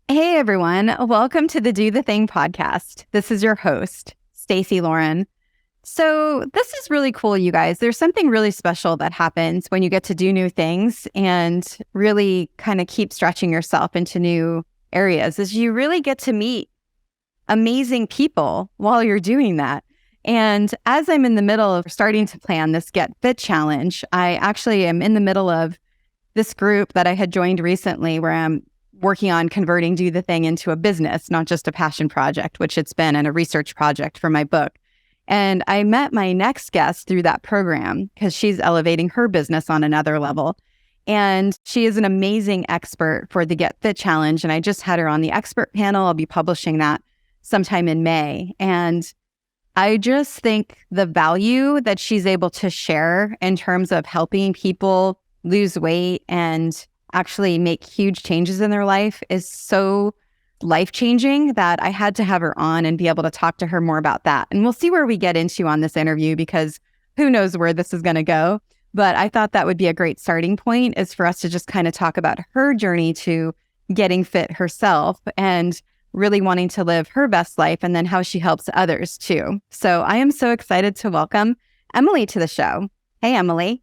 Hey everyone, welcome to the Do the Thing podcast. This is your host, Stacey Lauren. So this is really cool, you guys. There's something really special that happens when you get to do new things and really kind of keep stretching yourself into new areas, is you really get to meet amazing people while you're doing that. And as I'm in the middle of starting to plan this Get Fit challenge, I actually am in the middle of this group that I had joined recently where I'm working on converting Do the Thing into a business, not just a passion project, which it's been, and a research project for my book. And I met my next guest through that program because she's elevating her business on another level. And she is an amazing expert for the Get Fit Challenge. And I just had her on the expert panel. I'll be publishing that sometime in May. And I just think the value that she's able to share in terms of helping people lose weight and actually make huge changes in their life is so life-changing that I had to have her on and be able to talk to her more about that. And we'll see where we get into on this interview because who knows where this is going to go. But I thought that would be a great starting point, is for us to just kind of talk about her journey to getting fit herself and really wanting to live her best life, and then how she helps others too. So I am so excited to welcome Emily to the show. Hey, Emily.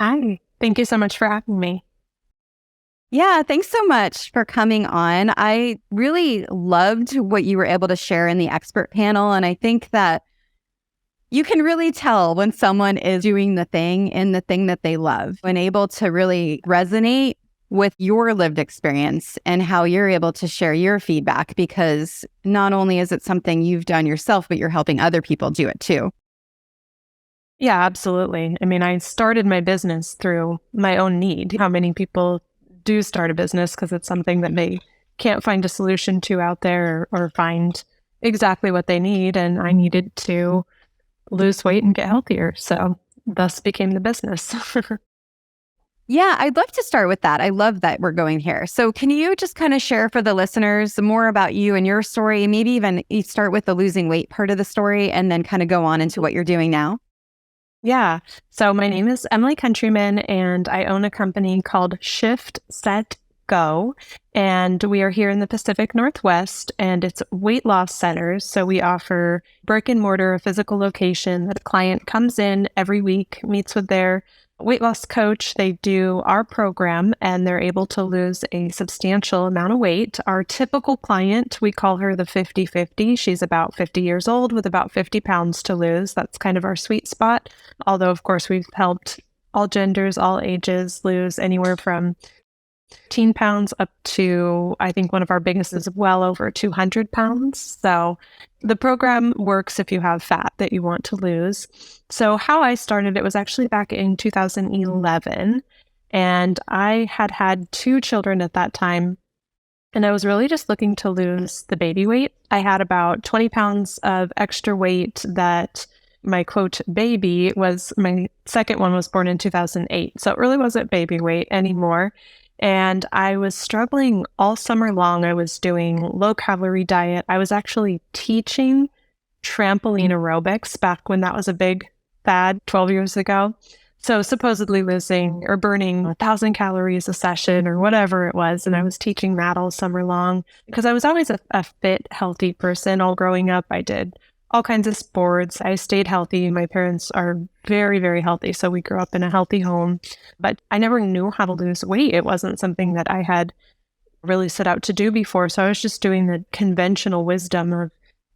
Hi. Thank you so much for having me. Yeah, thanks so much for coming on. I really loved what you were able to share in the expert panel. And I think that you can really tell when someone is doing the thing and the thing that they love, and able to really resonate with your lived experience and how you're able to share your feedback, because not only is it something you've done yourself, but you're helping other people do it too. Yeah, absolutely. I mean, I started my business through my own need. How many people do start a business because it's something that they can't find a solution to out there, or find exactly what they need. And I needed to lose weight and get healthier. So thus became the business. Yeah, I'd love to start with that. I love that we're going here. So can you just kind of share for the listeners more about you and your story? Maybe even you start with the losing weight part of the story and then kind of go on into what you're doing now. Yeah. So my name is Emily Countryman, and I own a company called ShiftSetGo. And we are here in the Pacific Northwest, and it's weight loss centers. So we offer brick and mortar, a physical location that a client comes in every week, meets with their weight loss coach. They do our program and they're able to lose a substantial amount of weight. Our typical client, we call her the 50-50. She's about 50 years old with about 50 pounds to lose. That's kind of our sweet spot. Although, of course, we've helped all genders, all ages lose anywhere from 15 pounds up to, I think one of our biggest is well over 200 pounds. So the program works if you have fat that you want to lose. So how I started, it was actually back in 2011. And I had two children at that time. And I was really just looking to lose the baby weight. I had about 20 pounds of extra weight that my quote baby was, my second one was born in 2008. So it really wasn't baby weight anymore. And I was struggling all summer long. I was doing low-calorie diet. I was actually teaching trampoline aerobics back when that was a big fad 12 years ago. So supposedly losing or burning 1,000 calories a session or whatever it was. And I was teaching that all summer long because I was always a fit, healthy person. All growing up, I did all kinds of sports. I stayed healthy. My parents are very, very healthy. So we grew up in a healthy home, but I never knew how to lose weight. It wasn't something that I had really set out to do before. So I was just doing the conventional wisdom of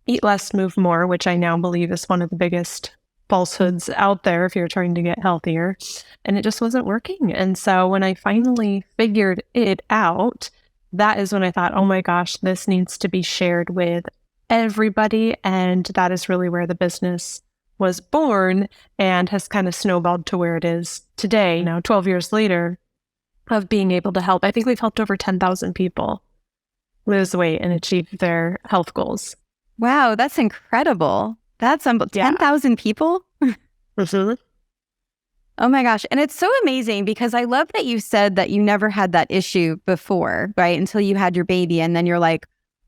eat less, move more, which I now believe is one of the biggest falsehoods out there if you're trying to get healthier. And it just wasn't working. And so when I finally figured it out, that is when I thought, oh my gosh, this needs to be shared with everybody. And that is really where the business was born and has kind of snowballed to where it is today, now 12 years later, of being able to help. I think we've helped over 10,000 people lose weight and achieve their health goals. Wow, that's incredible. That's 10,000 people? Mm-hmm. Oh my gosh. And it's so amazing because I love that you said that you never had that issue before, right? Until you had your baby. And then you're like,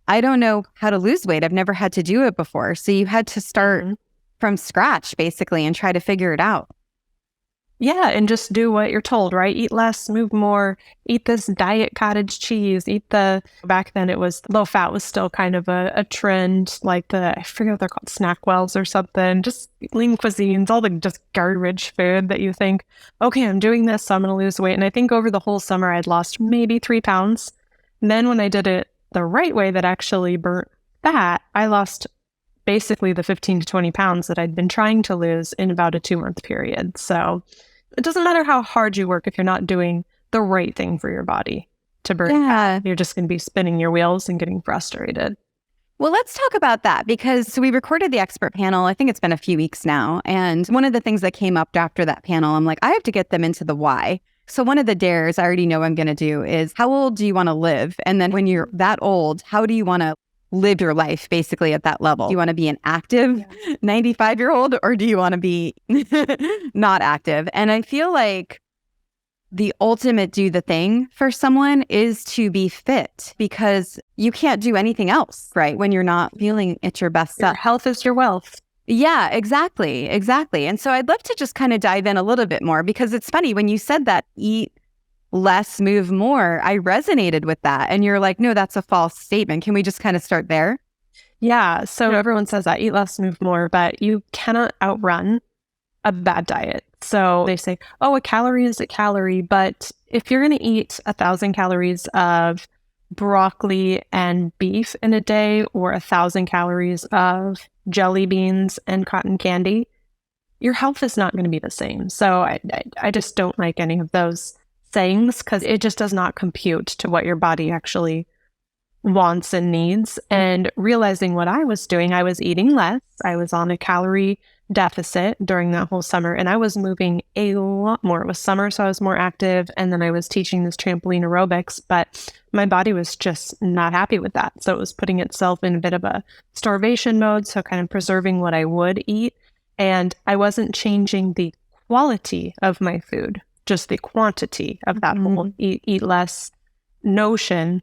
I don't know how to lose weight. I've never had to do it before. So you had to start from scratch, basically, and try to figure it out. Yeah, and just do what you're told, right? Eat less, move more, eat this diet cottage cheese, back then it was low fat was still kind of a trend, like I forget what they're called, snack wells or something, just lean cuisines, all the just garbage food that you think, okay, I'm doing this, so I'm going to lose weight. And I think over the whole summer, I'd lost maybe 3 pounds. And then when I did it the right way that actually burnt fat, I lost basically the 15 to 20 pounds that I'd been trying to lose in about a 2-month period. So it doesn't matter how hard you work if you're not doing the right thing for your body to burn fat. You're just going to be spinning your wheels and getting frustrated. Well, let's talk about that because we recorded the expert panel. I think it's been a few weeks now. And one of the things that came up after that panel, I'm like, I have to get them into the why. So one of the dares I already know I'm going to do is how old do you want to live? And then when you're that old, how do you want to live your life basically at that level? Do you want to be an active 95-year-old or do you want to be not active? And I feel like the ultimate do the thing for someone is to be fit because you can't do anything else, right? When you're not feeling at your best self. Health is your wealth. Yeah, exactly. And so I'd love to just kind of dive in a little bit more because it's funny when you said that eat less, move more, I resonated with that. And you're like, no, that's a false statement. Can we just kind of start there? Yeah. So everyone says that eat less, move more, but you cannot outrun a bad diet. So they say, oh, a calorie is a calorie. But if you're going to eat 1,000 calories of broccoli and beef in a day or 1,000 calories of jelly beans and cotton candy, your health is not going to be the same. So I just don't like any of those sayings because it just does not compute to what your body actually wants and needs. And realizing what I was doing, I was eating less. I was on a calorie deficit during that whole summer and I was moving a lot more. It was summer, so I was more active. And then I was teaching this trampoline aerobics, but my body was just not happy with that. So it was putting itself in a bit of a starvation mode. So kind of preserving what I would eat. And I wasn't changing the quality of my food, just the quantity of that whole eat less notion.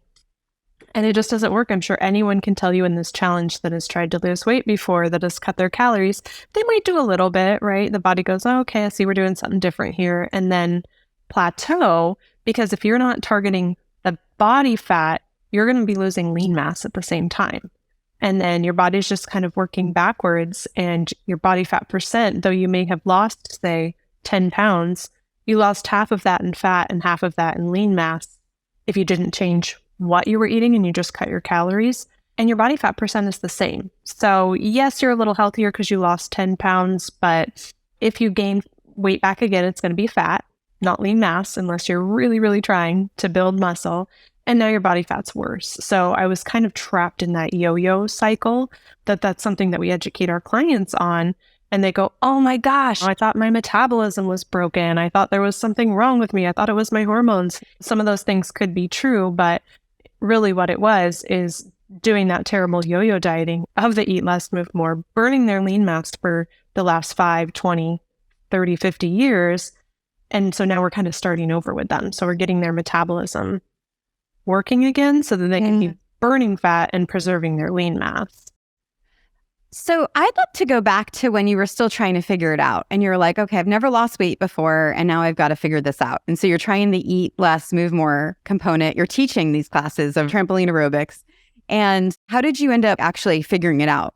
And it just doesn't work. I'm sure anyone can tell you in this challenge that has tried to lose weight before, that has cut their calories. They might do a little bit, right? The body goes, oh, okay, I see we're doing something different here. And then plateau, because if you're not targeting the body fat, you're going to be losing lean mass at the same time. And then your body's just kind of working backwards and your body fat percent, though you may have lost, say, 10 pounds, you lost half of that in fat and half of that in lean mass if you didn't change what you were eating and you just cut your calories. And your body fat percent is the same. So yes, you're a little healthier because you lost 10 pounds, but if you gain weight back again, it's going to be fat, not lean mass, unless you're really, really trying to build muscle. And now your body fat's worse. So I was kind of trapped in that yo-yo cycle. That's something that we educate our clients on. And they go, oh my gosh, I thought my metabolism was broken. I thought there was something wrong with me. I thought it was my hormones. Some of those things could be true, but really what it was is doing that terrible yo-yo dieting of the eat less, move more, burning their lean mass for the last 5, 20, 30, 50 years. And so now we're kind of starting over with them. So we're getting their metabolism working again so that they can keep burning fat and preserving their lean mass. So I'd love to go back to when you were still trying to figure it out and you're like, okay, I've never lost weight before and now I've got to figure this out. And so you're trying the eat less, move more component. You're teaching these classes of trampoline aerobics. And how did you end up actually figuring it out?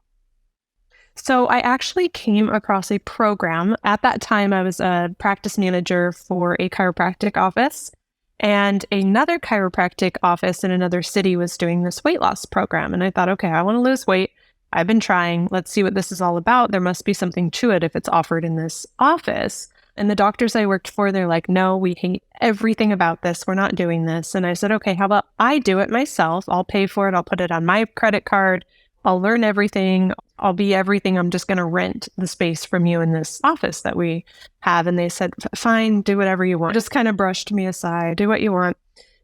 So I actually came across a program. At that time, I was a practice manager for a chiropractic office. And another chiropractic office in another city was doing this weight loss program. And I thought, okay, I want to lose weight. I've been trying. Let's see what this is all about. There must be something to it if it's offered in this office. And the doctors I worked for, they're like, no, we hate everything about this. We're not doing this. And I said, okay, how about I do it myself? I'll pay for it. I'll put it on my credit card. I'll learn everything. I'll be everything. I'm just going to rent the space from you in this office that we have. And they said, fine, do whatever you want. Just kind of brushed me aside. Do what you want.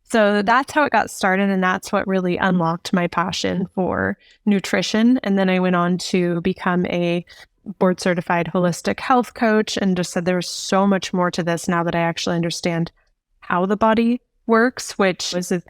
So that's how it got started. And that's what really unlocked my passion for nutrition. And then I went on to become a board certified holistic health coach and just said there's so much more to this now that I actually understand how the body works, which was a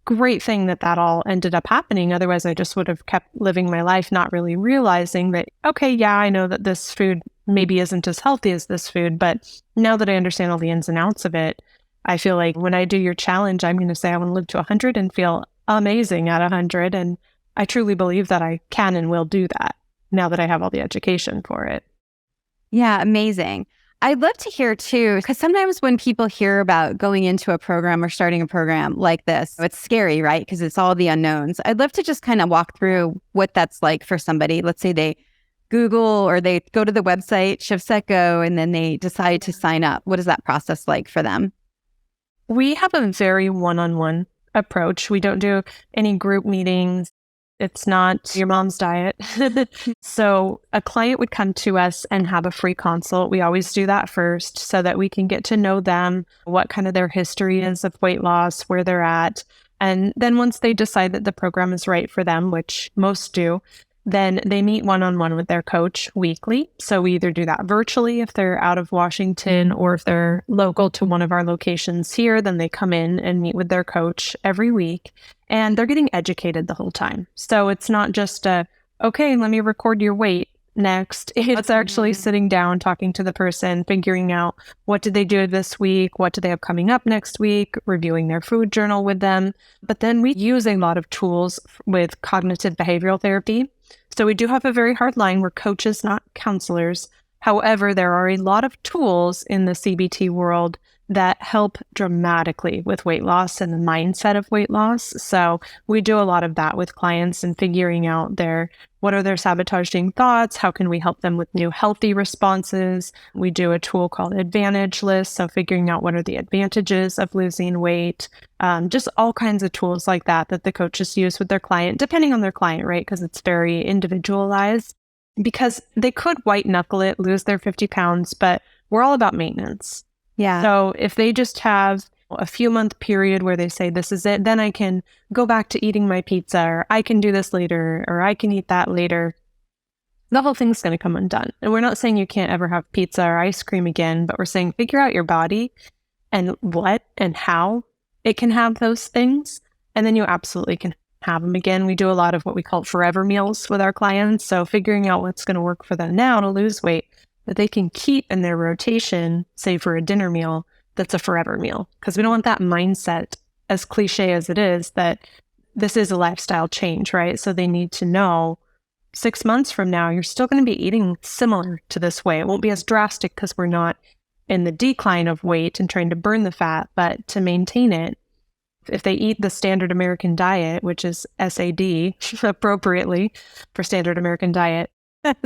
great thing that all ended up happening. Otherwise, I just would have kept living my life, not really realizing that, okay, yeah, I know that this food maybe isn't as healthy as this food. But now that I understand all the ins and outs of it, I feel like when I do your challenge, I'm going to say I want to live to 100 and feel amazing at 100. And I truly believe that I can and will do that now that I have all the education for it. Yeah, amazing. I'd love to hear too, because sometimes when people hear about going into a program or starting a program like this, it's scary, right? Because it's all the unknowns. I'd love to just kind of walk through what that's like for somebody. Let's say they Google or they go to the website, ShiftSetGo, and then they decide to sign up. What is that process like for them? We have a very one-on-one approach. We don't do any group meetings. It's not your mom's diet. So a client would come to us and have a free consult. We always do that first so that we can get to know them, what kind of their history is of weight loss, where they're at. And then once they decide that the program is right for them, which most do, then they meet one-on-one with their coach weekly. So we either do that virtually if they're out of Washington, or if they're local to one of our locations here, then they come in and meet with their coach every week. And they're getting educated the whole time. So it's not just okay, let me record your weight next. It's actually sitting down, talking to the person, figuring out what did they do this week? What do they have coming up next week? Reviewing their food journal with them. But then we use a lot of tools with cognitive behavioral therapy. So we do have a very hard line. We're coaches, not counselors. However, there are a lot of tools in the CBT world that help dramatically with weight loss and the mindset of weight loss. So we do a lot of that with clients and figuring out what are their sabotaging thoughts? How can we help them with new healthy responses? We do a tool called Advantage List. So figuring out what are the advantages of losing weight, just all kinds of tools like that the coaches use with their client, depending on their client, right? Because it's very individualized. Because they could white knuckle it, lose their 50 pounds, but we're all about maintenance. Yeah. So if they just have a few month period where they say, this is it, then I can go back to eating my pizza, or I can do this later, or I can eat that later, the whole thing's going to come undone. And we're not saying you can't ever have pizza or ice cream again, but we're saying figure out your body and what and how it can have those things. And then you absolutely can have them again. We do a lot of what we call forever meals with our clients. So figuring out what's going to work for them now to lose weight that they can keep in their rotation, say for a dinner meal, that's a forever meal. Because we don't want that mindset, as cliche as it is, that this is a lifestyle change, right? So they need to know 6 months from now, you're still going to be eating similar to this way. It won't be as drastic because we're not in the decline of weight and trying to burn the fat, but to maintain it, if they eat the standard American diet, which is SAD appropriately for standard American diet,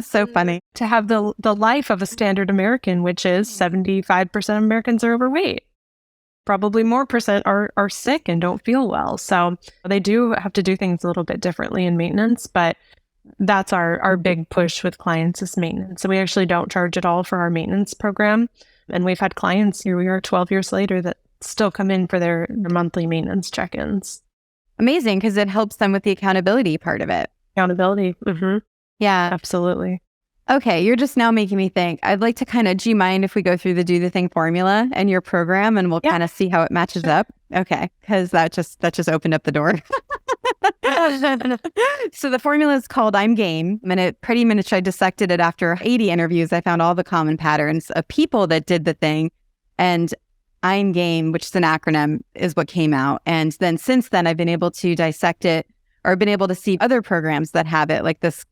So funny. to have the life of a standard American, which is 75% of Americans are overweight. Probably more percent are sick and don't feel well. So they do have to do things a little bit differently in maintenance, but that's our big push with clients is maintenance. So we actually don't charge at all for our maintenance program. And we've had clients, here we are 12 years later, that still come in for their monthly maintenance check-ins. Amazing, because it helps them with the accountability part of it. Accountability. Mm-hmm. Yeah. Absolutely. Okay, you're just now making me think. I'd like to do you mind if we go through the Do the Thing formula and your program and we'll kind of see how it matches up? Okay, because that just opened up the door. So the formula is called I'm Game, and it pretty much I dissected it after 80 interviews. I found all the common patterns of people that did the thing, and I'm Game, which is an acronym, is what came out. And then since then, I've been able to dissect it, or been able to see other programs that have it, like this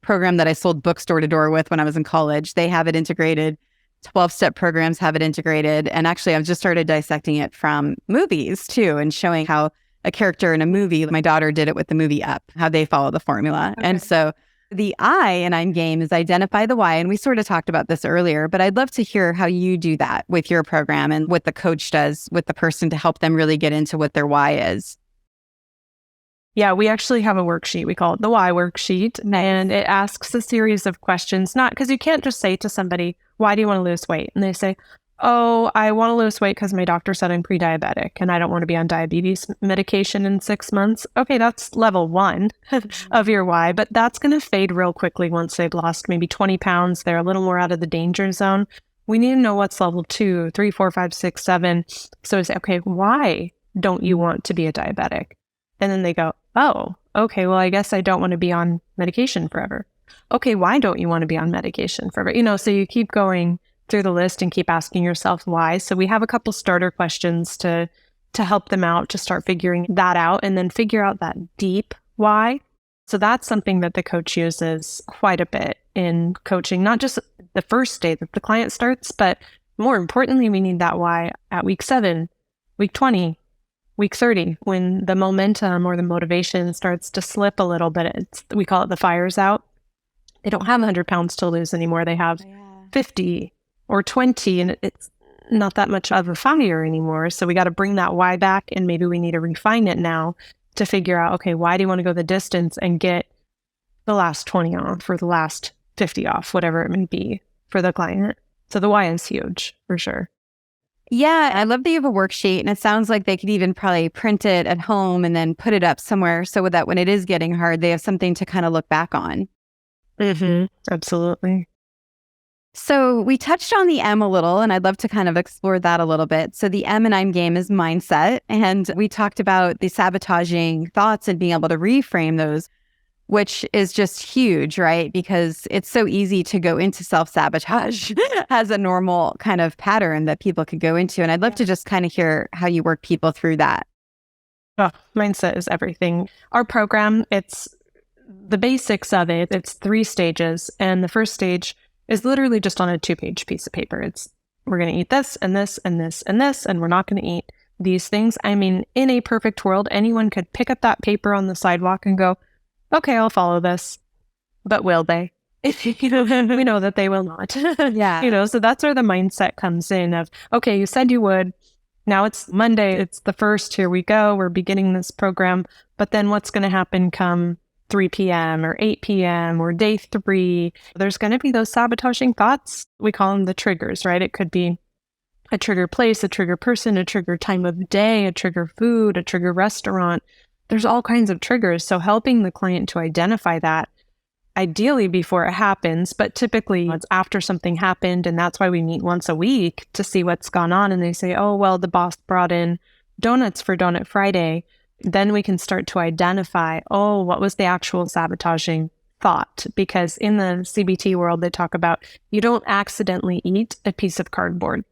program that I sold books door to door with when I was in college. They have it integrated. 12-step programs have it integrated. And actually, I've just started dissecting it from movies too, and showing how a character in a movie, my daughter did it with the movie Up, how they follow the formula. Okay. And so the I in I'm Game is identify the why. And we sort of talked about this earlier, but I'd love to hear how you do that with your program and what the coach does with the person to help them really get into what their why is. Yeah, we actually have a worksheet. We call it the why worksheet. And it asks a series of questions, not because you can't just say to somebody, why do you want to lose weight? And they say, oh, I want to lose weight because my doctor said I'm pre-diabetic and I don't want to be on diabetes medication in 6 months. Okay, that's level 1 of your why, but that's going to fade real quickly once they've lost maybe 20 pounds. They're a little more out of the danger zone. We need to know what's level 2, 3, 4, 5, 6, 7. So we say, okay, why don't you want to be a diabetic? And then they go, oh, okay, well, I guess I don't want to be on medication forever. okay, why don't you want to be on medication forever? So you keep going through the list and keep asking yourself why. So we have a couple starter questions to help them out to start figuring that out and then figure out that deep why. So that's something that the coach uses quite a bit in coaching, not just the first day that the client starts, but more importantly, we need that why at week 7, week 20, week 30, when the momentum or the motivation starts to slip a little bit. We call it the fire's out. They don't have 100 pounds to lose anymore. They have 50 or 20, and it's not that much of a fire anymore. So we got to bring that why back, and maybe we need to refine it now to figure out, okay, why do you want to go the distance and get the last 20 off or the last 50 off, whatever it may be for the client. So the why is huge for sure. Yeah, I love that you have a worksheet, and it sounds like they could even probably print it at home and then put it up somewhere so that when it is getting hard, they have something to kind of look back on. Absolutely. So we touched on the M a little, and I'd love to kind of explore that a little bit. So the M in I'm game is mindset. And we talked about the sabotaging thoughts and being able to reframe those, which is just huge, right? Because it's so easy to go into self-sabotage as a normal kind of pattern that people could go into. And I'd love to just kind of hear how you work people through that. Oh, mindset is everything. Our program, it's the basics of it. It's 3 stages. And the first stage is literally just on a 2-page piece of paper. We're going to eat this and this and this and this, and we're not going to eat these things. I mean, in a perfect world, anyone could pick up that paper on the sidewalk and go, okay, I'll follow this. But will they? We know that they will not. Yeah. So that's where the mindset comes in of, okay, you said you would. Now it's Monday. It's the 1st. Here we go. We're beginning this program. But then what's going to happen come 3 p.m. or 8 p.m. or day 3? There's going to be those sabotaging thoughts. We call them the triggers, right? It could be a trigger place, a trigger person, a trigger time of day, a trigger food, a trigger restaurant. There's all kinds of triggers. So helping the client to identify that, ideally before it happens, but typically it's after something happened. And that's why we meet once a week to see what's gone on. And they say, oh, well, the boss brought in donuts for Donut Friday. Then we can start to identify, oh, what was the actual sabotaging thought? Because in the CBT world, they talk about you don't accidentally eat a piece of cardboard,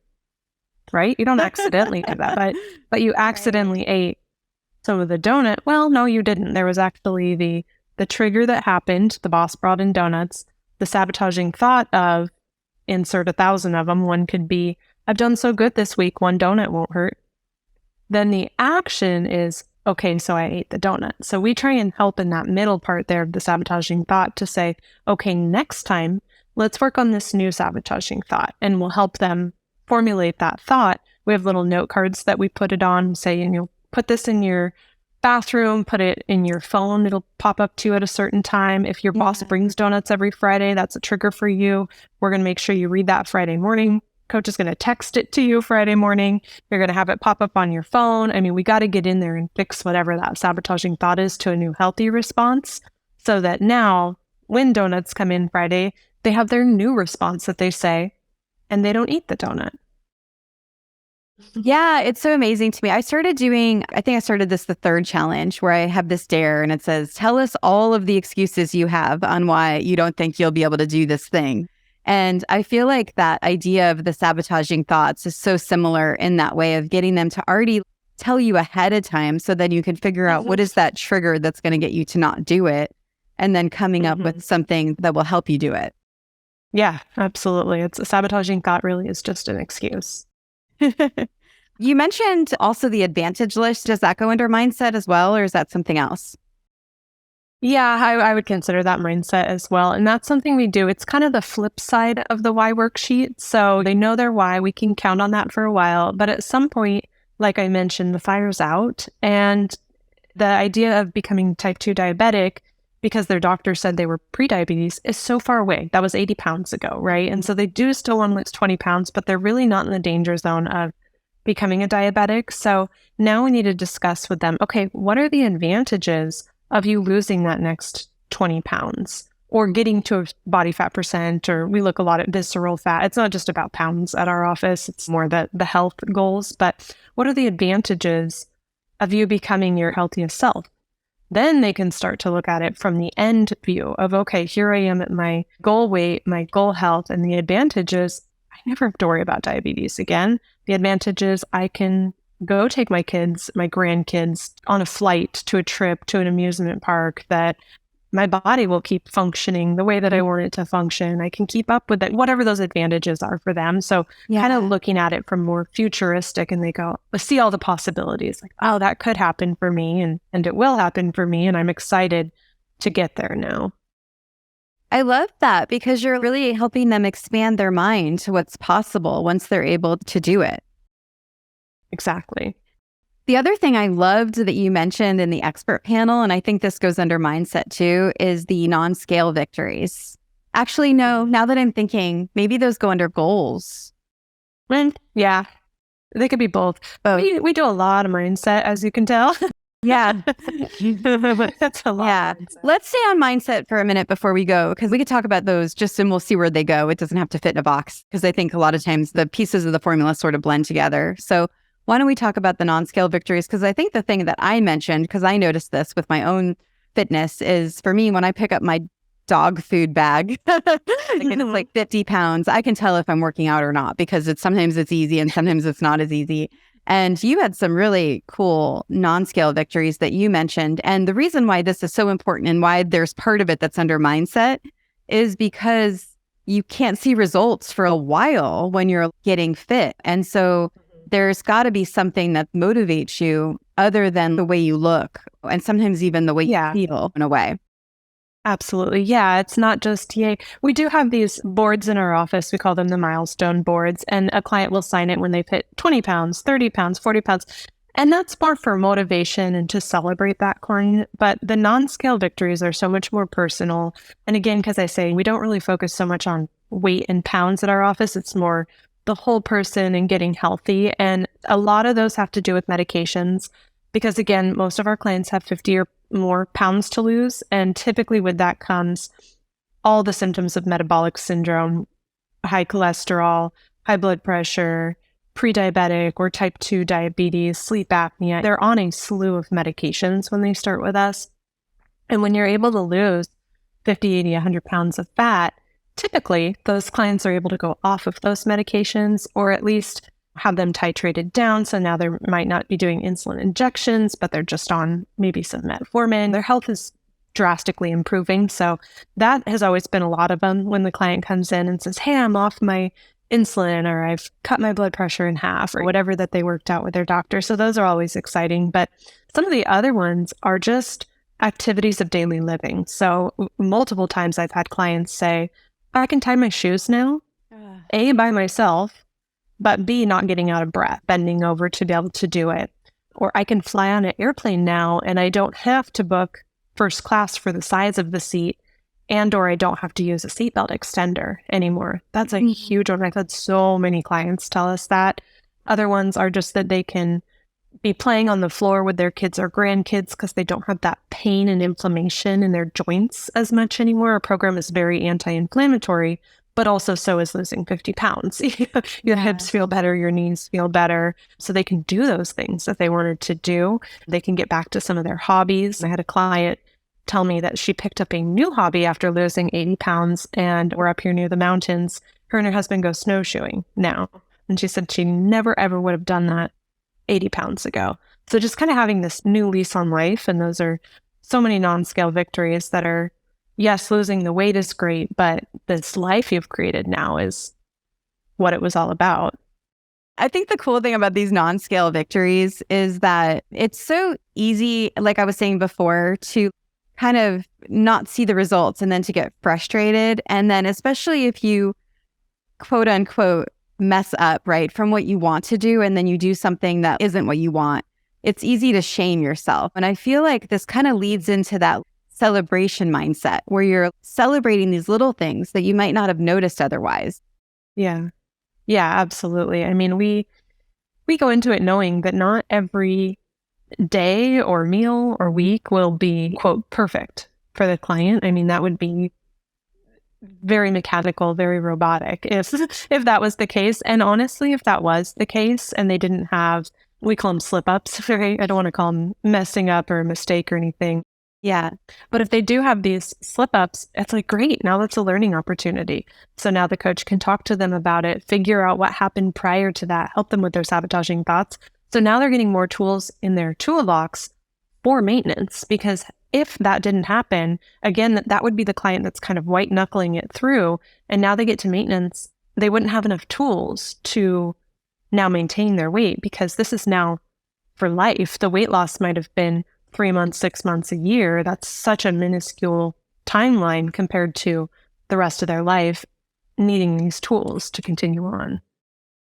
right? You don't accidentally do that, but you accidentally ate some of the donut. Well, no, you didn't. There was actually the trigger that happened. The boss brought in donuts. The sabotaging thought of insert 1,000 of them. One could be, I've done so good this week. 1 donut won't hurt. Then the action is, okay, so I ate the donut. So we try and help in that middle part there of the sabotaging thought to say, okay, next time, let's work on this new sabotaging thought, and we'll help them formulate that thought. We have little note cards that we put it on, say, put this in your bathroom, put it in your phone. It'll pop up to you at a certain time. If your boss brings donuts every Friday, that's a trigger for you. We're going to make sure you read that Friday morning. Coach is going to text it to you Friday morning. You're going to have it pop up on your phone. I mean, we got to get in there and fix whatever that sabotaging thought is to a new healthy response, so that now when donuts come in Friday, they have their new response that they say, and they don't eat the donut. Yeah, it's so amazing to me. I started the 3rd challenge where I have this dare, and it says, tell us all of the excuses you have on why you don't think you'll be able to do this thing. And I feel like that idea of the sabotaging thoughts is so similar in that way of getting them to already tell you ahead of time, so then you can figure out what is that trigger that's going to get you to not do it, and then coming up with something that will help you do it. Yeah, absolutely. It's a sabotaging thought really is just an excuse. You mentioned also the advantage list. Does that go under mindset as well, or is that something else? Yeah, I would consider that mindset as well. And that's something we do. It's kind of the flip side of the why worksheet. So they know their why. We can count on that for a while. But at some point, like I mentioned, the fire's out. And the idea of becoming type 2 diabetic, because their doctor said they were pre-diabetes, is so far away. That was 80 pounds ago, right? And so they do still want to lose 20 pounds, but they're really not in the danger zone of becoming a diabetic. So now we need to discuss with them, okay, what are the advantages of you losing that next 20 pounds or getting to a body fat percent, or we look a lot at visceral fat. It's not just about pounds at our office. It's more the health goals. But what are the advantages of you becoming your healthiest self? then they can start to look at it from the end view of, okay, here I am at my goal weight, my goal health, and the advantage is I never have to worry about diabetes again. The advantage is I can go take my kids, my grandkids on a flight to a trip to an amusement park that my body will keep functioning the way that I want it to function. I can keep up with it, whatever those advantages are for them. So kind of looking at it from more futuristic, and they go, let's see all the possibilities. Like, oh, that could happen for me, and it will happen for me. And I'm excited to get there now. I love that, because you're really helping them expand their mind to what's possible once they're able to do it. Exactly. The other thing I loved that you mentioned in the expert panel, and I think this goes under mindset too, is the non-scale victories. Actually, no, now that I'm thinking, maybe those go under goals. Yeah, they could be both. We do a lot of mindset, as you can tell. Yeah. That's a lot. Yeah. Let's stay on mindset for a minute before we go, because we could talk about those and we'll see where they go. It doesn't have to fit in a box, because I think a lot of times the pieces of the formula sort of blend together. So why don't we talk about the non-scale victories? Because I think the thing that I mentioned, because I noticed this with my own fitness, is for me, when I pick up my dog food bag, and it's like 50 pounds, I can tell if I'm working out or not, because sometimes it's easy and sometimes it's not as easy. And you had some really cool non-scale victories that you mentioned. And the reason why this is so important and why there's part of it that's under mindset is because you can't see results for a while when you're getting fit. And so there's got to be something that motivates you other than the way you look, and sometimes even the way you feel in a way. Absolutely. Yeah. It's not just, yay. We do have these boards in our office. We call them the milestone boards, and a client will sign it when they've hit 20 pounds, 30 pounds, 40 pounds. And that's more for motivation and to celebrate that client. But the non-scale victories are so much more personal. And again, because I say we don't really focus so much on weight in pounds at our office, it's more the whole person and getting healthy. And a lot of those have to do with medications, because again, most of our clients have 50 or more pounds to lose. And typically with that comes all the symptoms of metabolic syndrome, high cholesterol, high blood pressure, pre-diabetic or type 2 diabetes, sleep apnea. They're on a slew of medications when they start with us. And when you're able to lose 50, 80, 100 pounds of fat, typically those clients are able to go off of those medications, or at least have them titrated down. So now they might not be doing insulin injections, but they're just on maybe some metformin. Their health is drastically improving. So that has always been a lot of them when the client comes in and says, hey, I'm off my insulin, or I've cut my blood pressure in half, or whatever that they worked out with their doctor. So those are always exciting. But some of the other ones are just activities of daily living. So multiple times I've had clients say, I can tie my shoes now, A, by myself, but B, not getting out of breath, bending over to be able to do it. Or I can fly on an airplane now, and I don't have to book first class for the size of the seat, and or I don't have to use a seatbelt extender anymore. That's a huge one. I've had so many clients tell us that. Other ones are just that they can be playing on the floor with their kids or grandkids because they don't have that pain and inflammation in their joints as much anymore. Our program is very anti-inflammatory, but also so is losing 50 pounds. Your hips feel better, your knees feel better. So they can do those things that they wanted to do. They can get back to some of their hobbies. I had a client tell me that she picked up a new hobby after losing 80 pounds, and we're up here near the mountains. Her and her husband go snowshoeing now. And she said she never, ever would have done that 80 pounds ago. So just kind of having this new lease on life. And those are so many non-scale victories that are, yes, losing the weight is great, but this life you've created now is what it was all about. I think the cool thing about these non-scale victories is that it's so easy, like I was saying before, to kind of not see the results and then to get frustrated. And then especially if you, quote unquote, mess up, right, from what you want to do, and then you do something that isn't what you want, it's easy to shame yourself. And I feel like this kind of leads into that celebration mindset where you're celebrating these little things that you might not have noticed otherwise. Yeah. Yeah, absolutely. I mean, we go into it knowing that not every day or meal or week will be, quote, perfect for the client. I mean, that would be very mechanical, very robotic if that was the case. And honestly, if that was the case and they didn't have, we call them slip ups, right? I don't want to call them messing up or a mistake or anything. Yeah. But if they do have these slip ups, it's like, great, now that's a learning opportunity. So now the coach can talk to them about it, figure out what happened prior to that, help them with their sabotaging thoughts. So now they're getting more tools in their toolbox for maintenance, because if that didn't happen, again, that would be the client that's kind of white knuckling it through. And now they get to maintenance, they wouldn't have enough tools to now maintain their weight, because this is now for life. The weight loss might have been 3 months, 6 months, a year. That's such a minuscule timeline compared to the rest of their life needing these tools to continue on.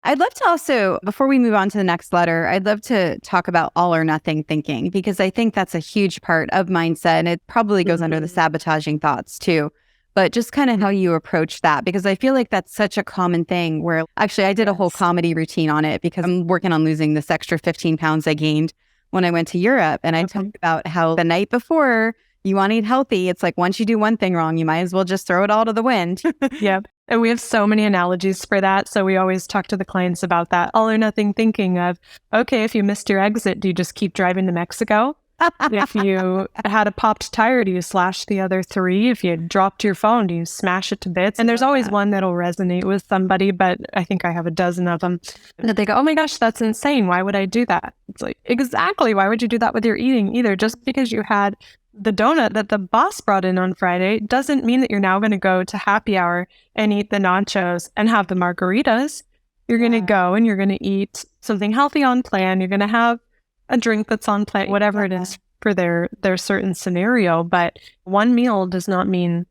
I'd love to also, before we move on to the next letter, I'd love to talk about all or nothing thinking, because I think that's a huge part of mindset, and it probably goes under the sabotaging thoughts too. But just kind of how you approach that, because I feel like that's such a common thing where actually I did a whole comedy routine on it because I'm working on losing this extra 15 pounds I gained when I went to Europe. And I talked about how the night before you want to eat healthy, it's like once you do one thing wrong, you might as well just throw it all to the wind. Yep. And we have so many analogies for that. So we always talk to the clients about that all or nothing thinking of, okay, if you missed your exit, do you just keep driving to Mexico? If you had a popped tire, do you slash the other 3? If you dropped your phone, do you smash it to bits? And there's always one that'll resonate with somebody, but I think I have a dozen of them that they go, oh my gosh, that's insane. Why would I do that? It's like, exactly. Why would you do that with your eating either? Just because you had the donut that the boss brought in on Friday doesn't mean that you're now going to go to happy hour and eat the nachos and have the margaritas. You're going to go and you're going to eat something healthy on plan. You're going to have a drink that's on plan, whatever it is for their certain scenario. But one meal does not mean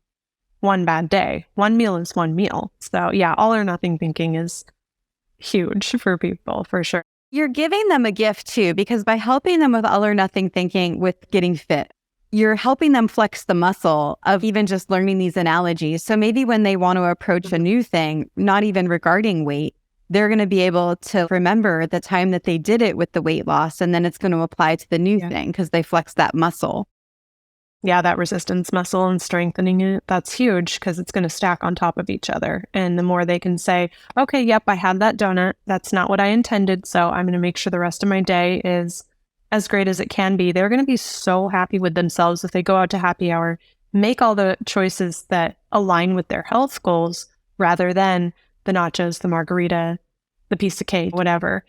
one bad day. One meal is one meal. So yeah, all or nothing thinking is huge for people, for sure. You're giving them a gift too, because by helping them with all or nothing thinking with getting fit, you're helping them flex the muscle of even just learning these analogies. So maybe when they want to approach a new thing, not even regarding weight, they're going to be able to remember the time that they did it with the weight loss, and then it's going to apply to the new thing because they flex that muscle. Yeah, that resistance muscle and strengthening it, that's huge because it's going to stack on top of each other. And the more they can say, okay, yep, I had that donut. That's not what I intended. So I'm going to make sure the rest of my day is as great as it can be. They're going to be so happy with themselves if they go out to happy hour, make all the choices that align with their health goals rather than the nachos, the margarita, the piece of cake, whatever.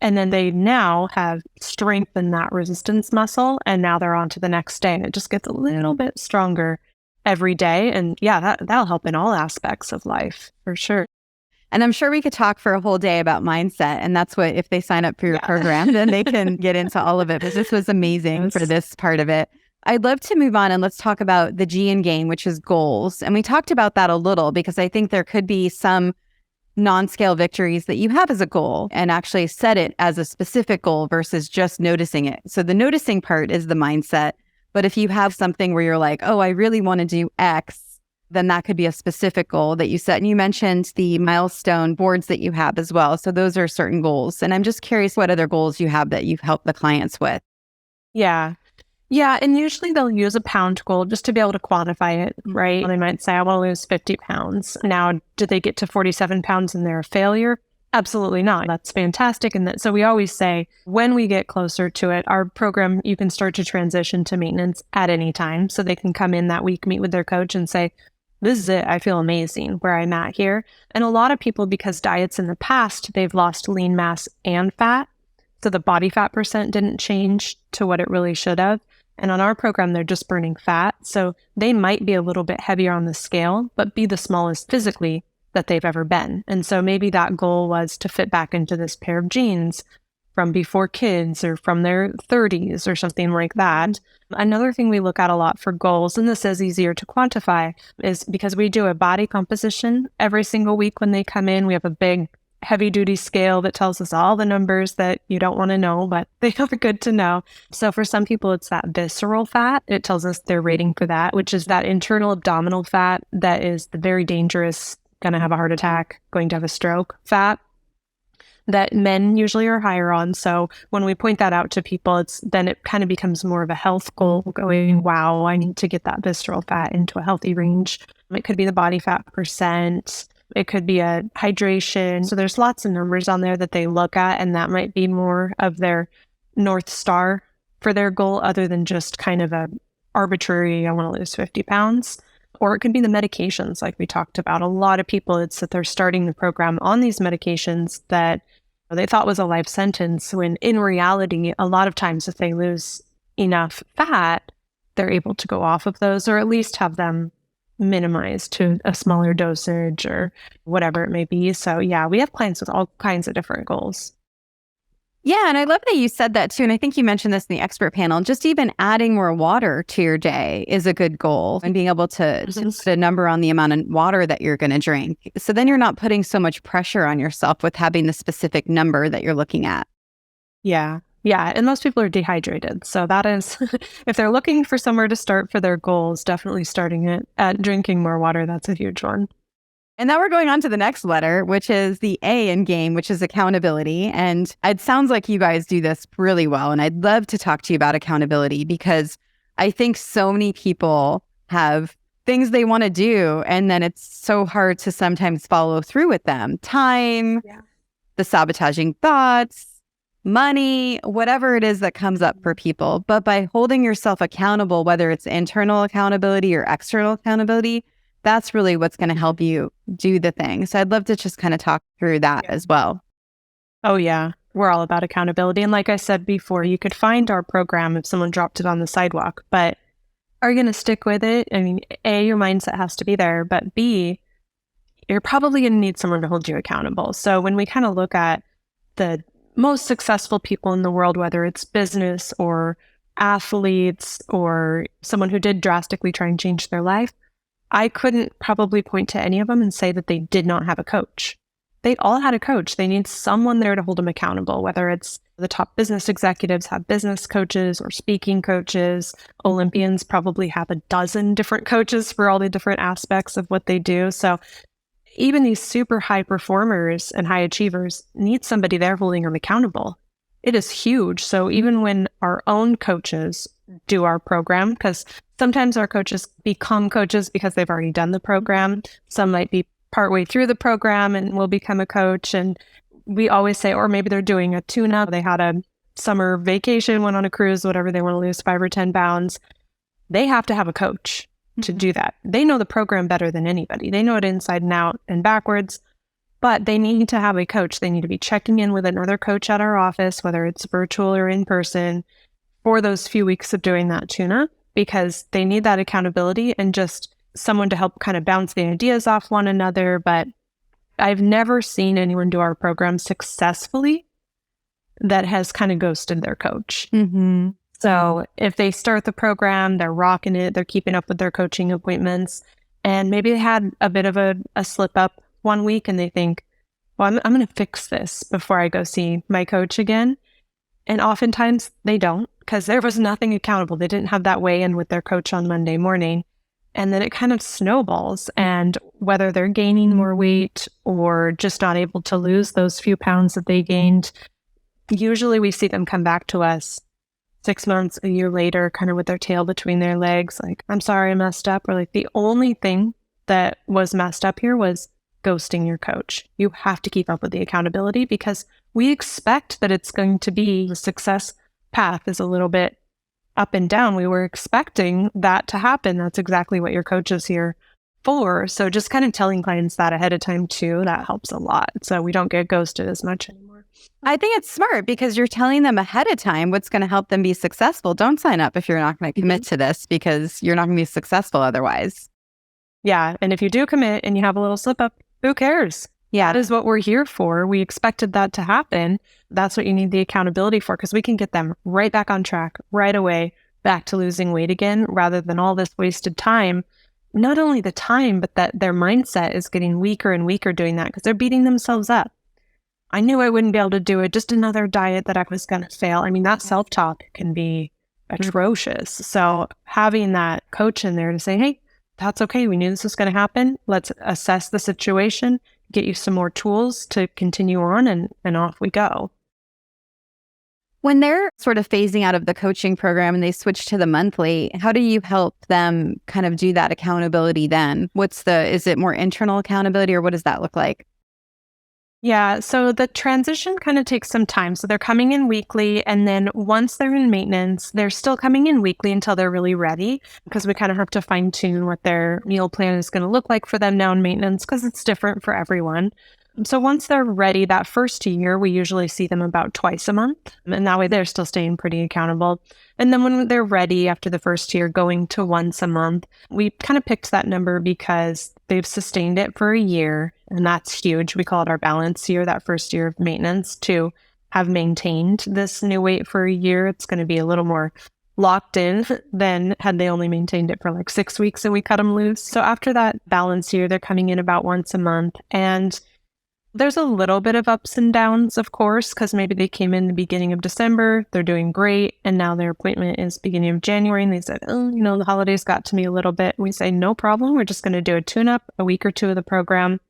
And then they now have strengthened that resistance muscle, and now they're on to the next day. And it just gets a little bit stronger every day. And yeah, that'll help in all aspects of life, for sure. And I'm sure we could talk for a whole day about mindset. And that's what, if they sign up for your program, then they can get into all of it. But this was amazing for this part of it. I'd love to move on and let's talk about the G in game, which is goals. And we talked about that a little because I think there could be some non-scale victories that you have as a goal and actually set it as a specific goal versus just noticing it. So the noticing part is the mindset. But if you have something where you're like, oh, I really want to do X, then that could be a specific goal that you set. And you mentioned the milestone boards that you have as well. So those are certain goals. And I'm just curious what other goals you have that you've helped the clients with. Yeah. Yeah. And usually they'll use a pound goal just to be able to quantify it, right? They might say, I want to lose 50 pounds. Now, do they get to 47 pounds and they're a failure? Absolutely not. That's fantastic. And so we always say, when we get closer to it, our program, you can start to transition to maintenance at any time. So they can come in that week, meet with their coach and say, this is it. I feel amazing where I'm at here. And a lot of people, because diets in the past, they've lost lean mass and fat. So the body fat percent didn't change to what it really should have. And on our program, they're just burning fat. So they might be a little bit heavier on the scale, but be the smallest physically that they've ever been. And so maybe that goal was to fit back into this pair of jeans from before kids or from their 30s or something like that. Another thing we look at a lot for goals, and this is easier to quantify, is because we do a body composition every single week when they come in. We have a big heavy duty scale that tells us all the numbers that you don't want to know, but they are good to know. So for some people, it's that visceral fat. It tells us their rating for that, which is that internal abdominal fat that is the very dangerous, going to have a heart attack, going to have a stroke fat that men usually are higher on. So when we point that out to people, then it kind of becomes more of a health goal going, wow, I need to get that visceral fat into a healthy range. It could be the body fat percent. It could be a hydration. So there's lots of numbers on there that they look at, and that might be more of their North Star for their goal other than just kind of a arbitrary, I want to lose 50 pounds. Or it could be the medications, like we talked about. A lot of people, it's that they're starting the program on these medications that they thought was a life sentence, when in reality, a lot of times if they lose enough fat, they're able to go off of those, or at least have them minimized to a smaller dosage or whatever it may be. So yeah, we have clients with all kinds of different goals. Yeah, and I love that you said that too. And I think you mentioned this in the expert panel. Just even adding more water to your day is a good goal, and being able to put a number on the amount of water that you're going to drink. So then you're not putting so much pressure on yourself with having the specific number that you're looking at. Yeah. Yeah. And most people are dehydrated. So that is, if they're looking for somewhere to start for their goals, definitely starting it at drinking more water. That's a huge one. And now we're going on to the next letter, which is the A in game, which is accountability. And it sounds like you guys do this really well. And I'd love to talk to you about accountability, because I think so many people have things they want to do, and then it's so hard to sometimes follow through with them. Time, the sabotaging thoughts, money, whatever it is that comes up for people. But by holding yourself accountable, whether it's internal accountability or external accountability, that's really what's going to help you do the thing. So I'd love to just kind of talk through that as well. Oh, yeah. We're all about accountability. And like I said before, you could find our program if someone dropped it on the sidewalk, but are you going to stick with it? I mean, A, your mindset has to be there, but B, you're probably going to need someone to hold you accountable. So when we kind of look at the most successful people in the world, whether it's business or athletes or someone who did drastically try and change their life, I couldn't probably point to any of them and say that they did not have a coach. They all had a coach. They need someone there to hold them accountable, whether it's the top business executives have business coaches or speaking coaches. Olympians probably have a dozen different coaches for all the different aspects of what they do. So even these super high performers and high achievers need somebody there holding them accountable. It is huge. So even when our own coaches do our program, because sometimes our coaches become coaches because they've already done the program. Some might be partway through the program and will become a coach. And we always say, or maybe they're doing a tune-up. They had a summer vacation, went on a cruise, whatever, they want to lose 5 or 10 pounds. They have to have a coach to do that. They know the program better than anybody. They know it inside and out and backwards, but they need to have a coach. They need to be checking in with another coach at our office, whether it's virtual or in person, for those few weeks of doing that tune-up, because they need that accountability and just someone to help kind of bounce the ideas off one another. But I've never seen anyone do our program successfully that has kind of ghosted their coach. Mm-hmm. So if they start the program, they're rocking it, they're keeping up with their coaching appointments, and maybe they had a bit of a slip up one week and they think, well, I'm going to fix this before I go see my coach again. And oftentimes they don't, because there was nothing accountable. They didn't have that weigh-in with their coach on Monday morning. And then it kind of snowballs. And whether they're gaining more weight or just not able to lose those few pounds that they gained, usually we see them come back to us 6 months, a year later, kind of with their tail between their legs, like, I'm sorry I messed up. Or like, the only thing that was messed up here was ghosting your coach. You have to keep up with the accountability, because we expect that it's going to be, the success path is a little bit up and down. We were expecting that to happen. That's exactly what your coach is here for. So just kind of telling clients that ahead of time too, that helps a lot. So we don't get ghosted as much anymore. I think it's smart, because you're telling them ahead of time what's going to help them be successful. Don't sign up if you're not going to commit to this, because you're not going to be successful otherwise. Yeah. And if you do commit and you have a little slip up, who cares? Yeah. That is what we're here for. We expected that to happen. That's what you need the accountability for, because we can get them right back on track right away, back to losing weight again, rather than all this wasted time. Not only the time, but that their mindset is getting weaker and weaker doing that, because they're beating themselves up. I knew I wouldn't be able to do it. Just another diet that I was going to fail. I mean, that self-talk can be atrocious. So having that coach in there to say, hey, that's okay. We knew this was going to happen. Let's assess the situation, get you some more tools to continue on, and off we go. When they're sort of phasing out of the coaching program and they switch to the monthly, how do you help them kind of do that accountability then? Is it more internal accountability, or what does that look like? Yeah, so the transition kind of takes some time. So they're coming in weekly, and then once they're in maintenance, they're still coming in weekly until they're really ready, because we kind of have to fine tune what their meal plan is going to look like for them now in maintenance, because it's different for everyone. So once they're ready, that first year, we usually see them about twice a month. And that way they're still staying pretty accountable. And then when they're ready after the first year, going to once a month, we kind of picked that number because they've sustained it for a year. And that's huge. We call it our balance year, that first year of maintenance. To have maintained this new weight for a year, it's going to be a little more locked in than had they only maintained it for like 6 weeks and we cut them loose. So after that balance year, they're coming in about once a month. And there's a little bit of ups and downs, of course, because maybe they came in the beginning of December, they're doing great, and now their appointment is beginning of January, and they said, oh, the holidays got to me a little bit. We say, no problem. We're just going to do a tune-up, a week or two of the program,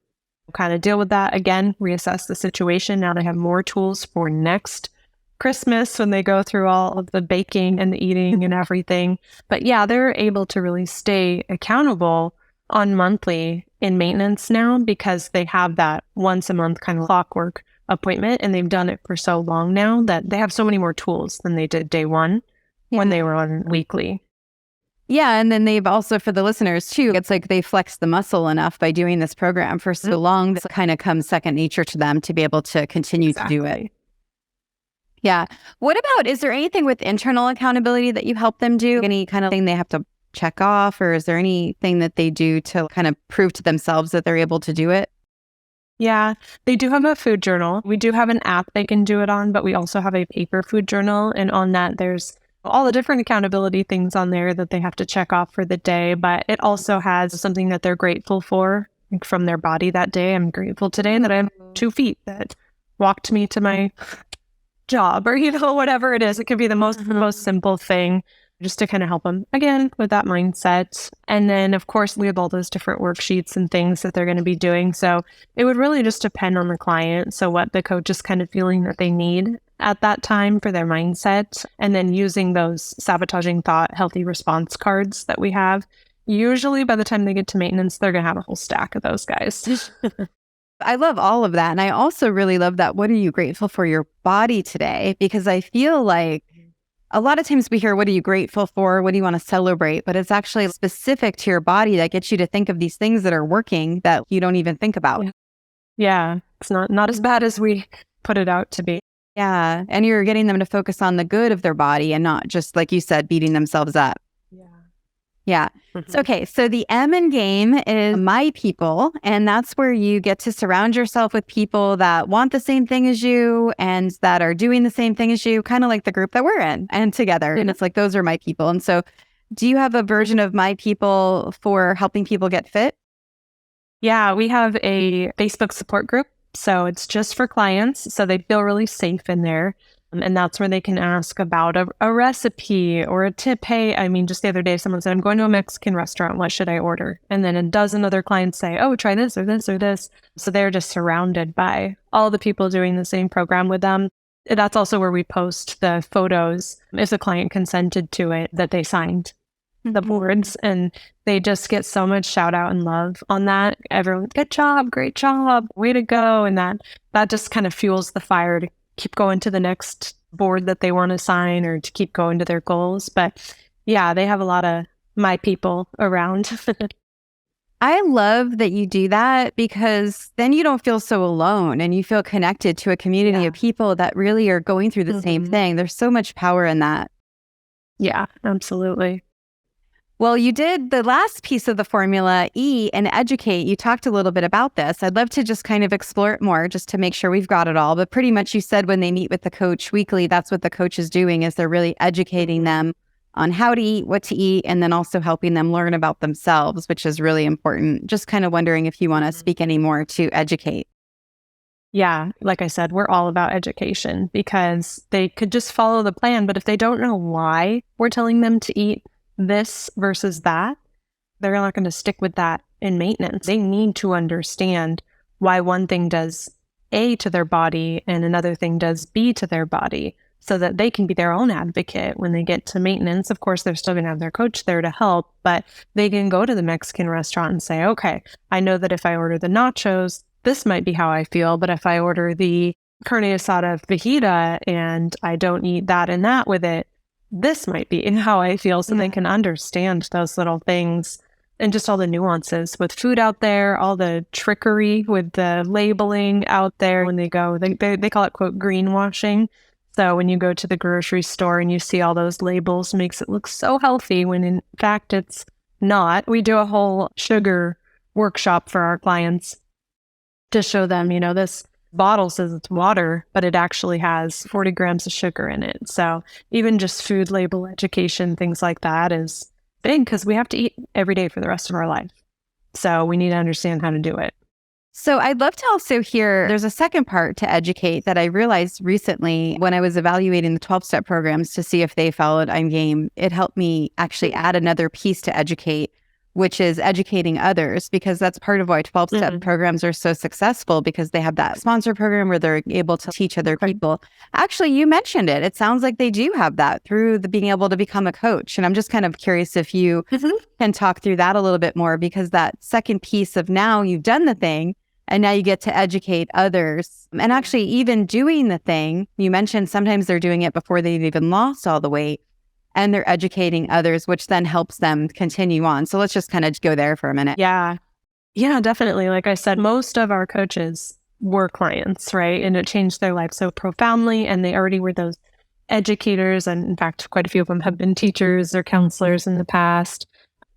kind of deal with that. Again, reassess the situation. Now they have more tools for next Christmas when they go through all of the baking and the eating and everything. But yeah, they're able to really stay accountable on monthly in maintenance now because they have that once a month kind of clockwork appointment, and they've done it for so long now that they have so many more tools than they did day one when they were on weekly. Yeah. And then they've also, for the listeners too, it's like they flex the muscle enough by doing this program for so long that it kind of comes second nature to them to be able to continue to do it. Yeah. What about, is there anything with internal accountability that you help them do? Any kind of thing they have to check off, or is there anything that they do to kind of prove to themselves that they're able to do it? Yeah, they do have a food journal. We do have an app they can do it on, but we also have a paper food journal. And on that, there's all the different accountability things on there that they have to check off for the day. But it also has something that they're grateful for from their body that day. I'm grateful today that I have 2 feet that walked me to my job, or whatever it is. It could be the most simple thing, just to kind of help them again with that mindset. And then of course we have all those different worksheets and things that they're going to be doing. So it would really just depend on the client. So what the coach is kind of feeling that they need at that time for their mindset, and then using those sabotaging thought healthy response cards that we have. Usually by the time they get to maintenance, they're going to have a whole stack of those guys. I love all of that. And I also really love that. What are you grateful for your body today? Because I feel like a lot of times we hear, what are you grateful for? What do you want to celebrate? But it's actually specific to your body that gets you to think of these things that are working that you don't even think about. Yeah, it's not as bad as we put it out to be. Yeah. And you're getting them to focus on the good of their body and not just, like you said, beating themselves up. Yeah. So, okay. So the M in game is my people. And that's where you get to surround yourself with people that want the same thing as you and that are doing the same thing as you, kind of like the group that we're in and together. And it's like, those are my people. And so do you have a version of my people for helping people get fit? Yeah, we have a Facebook support group. So it's just for clients. So they feel really safe in there. And that's where they can ask about a recipe or a tip. Hey, I mean, just the other day, someone said, I'm going to a Mexican restaurant. What should I order? And then a dozen other clients say, oh, try this or this or this. So they're just surrounded by all the people doing the same program with them. That's also where we post the photos, if the client consented to it, that they signed the boards. And they just get so much shout out and love on that. Everyone, good job, great job, way to go. And that just kind of fuels the fire to keep going to the next board that they want to sign or to keep going to their goals. But yeah, they have a lot of my people around. I love that you do that, because then you don't feel so alone and you feel connected to a community of people that really are going through the same thing. There's so much power in that. Yeah, absolutely. Well, you did the last piece of the formula, E, and educate. You talked a little bit about this. I'd love to just kind of explore it more just to make sure we've got it all. But pretty much you said when they meet with the coach weekly, that's what the coach is doing, is they're really educating them on how to eat, what to eat, and then also helping them learn about themselves, which is really important. Just kind of wondering if you want to speak any more to educate. Yeah, like I said, we're all about education, because they could just follow the plan. But if they don't know why we're telling them to eat this versus that, they're not going to stick with that in maintenance. They need to understand why one thing does A to their body and another thing does B to their body, so that they can be their own advocate when they get to maintenance. Of course, they're still going to have their coach there to help, but they can go to the Mexican restaurant and say, okay, I know that if I order the nachos, this might be how I feel. But if I order the carne asada fajita and I don't eat that and that with it, this might be how I feel. So they can understand those little things and just all the nuances with food out there, all the trickery with the labeling out there when they go, they call it, quote, greenwashing. So when you go to the grocery store and you see all those labels, makes it look so healthy when in fact it's not. We do a whole sugar workshop for our clients to show them, this bottle says it's water, but it actually has 40 grams of sugar in it. So even just food label education, things like that is big because we have to eat every day for the rest of our life. So we need to understand how to do it. So I'd love to also hear, there's a second part to educate that I realized recently when I was evaluating the 12-step programs to see if they followed I'm Game. It helped me actually add another piece to educate, which is educating others, because that's part of why 12-step programs are so successful, because they have that sponsor program where they're able to teach other people. Actually, you mentioned it. It sounds like they do have that through the being able to become a coach. And I'm just kind of curious if you can talk through that a little bit more, because that second piece of now you've done the thing and now you get to educate others. And actually even doing the thing, you mentioned sometimes they're doing it before they've even lost all the weight. And they're educating others, which then helps them continue on. So let's just kind of go there for a minute. Yeah, definitely. Like I said, most of our coaches were clients, right? And it changed their life so profoundly. And they already were those educators. And in fact, quite a few of them have been teachers or counselors in the past,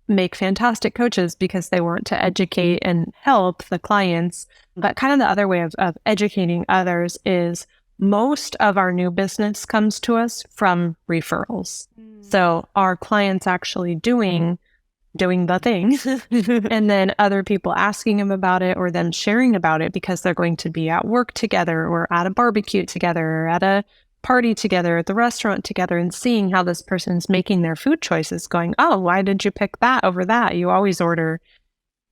make fantastic coaches because they want to educate and help the clients. But kind of the other way of educating others is most of our new business comes to us from referrals. So our clients actually doing the thing and then other people asking them about it or them sharing about it because they're going to be at work together or at a barbecue together or at a party together at the restaurant together and seeing how this person's making their food choices, going, oh, why did you pick that over that? You always order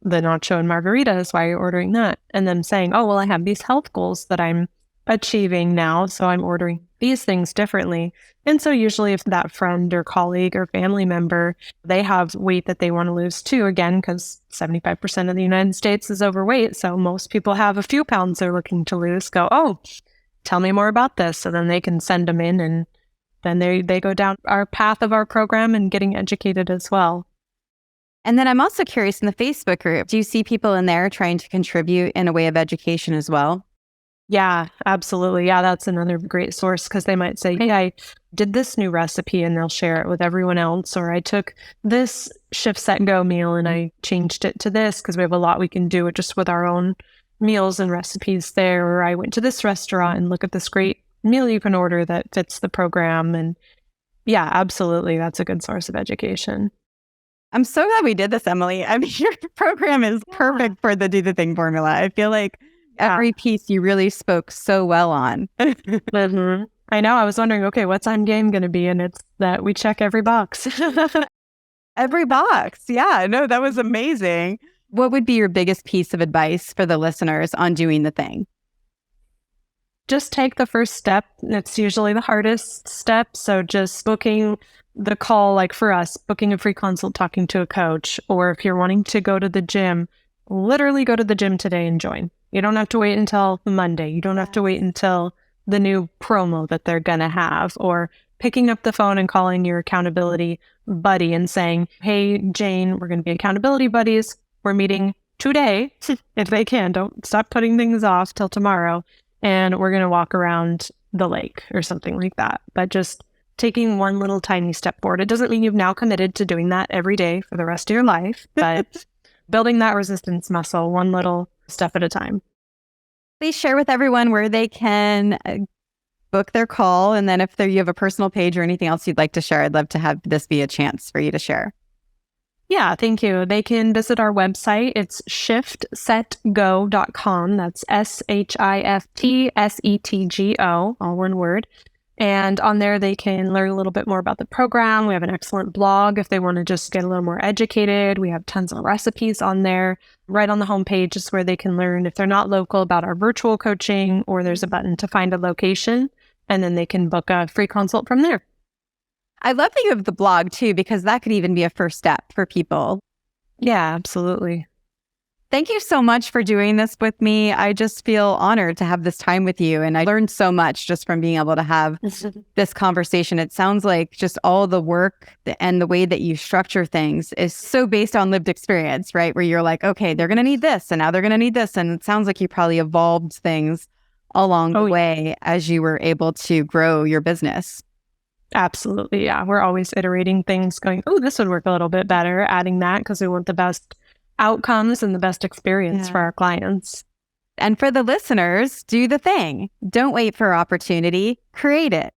the nacho and margaritas. Why are you ordering that? And them saying, oh, well, I have these health goals that I'm achieving now, so I'm ordering these things differently. And so usually if that friend or colleague or family member, they have weight that they want to lose too, again, because 75% of the United States is overweight. So most people have a few pounds they're looking to lose, go, oh, tell me more about this. So then they can send them in and then they go down our path of our program and getting educated as well. And then I'm also curious, in the Facebook group, do you see people in there trying to contribute in a way of education as well? Yeah, absolutely. Yeah, that's another great source because they might say, hey, I did this new recipe and they'll share it with everyone else. Or I took this ShiftSetGo meal and I changed it to this because we have a lot we can do it just with our own meals and recipes there. Or I went to this restaurant and look at this great meal you can order that fits the program. And yeah, absolutely. That's a good source of education. I'm so glad we did this, Emily. I mean, your program is perfect for the Do the Thing formula. I feel like every piece you really spoke so well on. I know. I was wondering, okay, what's I'm Game going to be? And it's that we check every box. Every box. Yeah, no, that was amazing. What would be your biggest piece of advice for the listeners on doing the thing? Just take the first step. It's usually the hardest step. So just booking the call, like for us, booking a free consult, talking to a coach, or if you're wanting to go to the gym, literally go to the gym today and join. You don't have to wait until Monday. You don't have to wait until the new promo that they're going to have, or picking up the phone and calling your accountability buddy and saying, hey, Jane, we're going to be accountability buddies. We're meeting today. If they can, don't stop putting things off till tomorrow. And we're going to walk around the lake or something like that. But just taking one little tiny step forward. It doesn't mean you've now committed to doing that every day for the rest of your life, but building that resistance muscle one little step at a time. Please share with everyone where they can book their call. And then if you have a personal page or anything else you'd like to share, I'd love to have this be a chance for you to share. Yeah, thank you. They can visit our website. It's ShiftSetGo.com. That's ShiftSetGo, all one word. And on there, they can learn a little bit more about the program. We have an excellent blog if they want to just get a little more educated. We have tons of recipes on there. Right on the homepage is where they can learn, if they're not local, about our virtual coaching, or there's a button to find a location, and then they can book a free consult from there. I love that you have the blog too, because that could even be a first step for people. Yeah, absolutely. Thank you so much for doing this with me. I just feel honored to have this time with you. And I learned so much just from being able to have this conversation. It sounds like just all the work and the way that you structure things is so based on lived experience, right? Where you're like, okay, they're going to need this and now they're going to need this. And it sounds like you probably evolved things along the way as you were able to grow your business. Absolutely. Yeah. We're always iterating things going, oh, this would work a little bit better, adding that because we want the best outcomes and the best experience for our clients. And for the listeners, do the thing. Don't wait for opportunity, create it.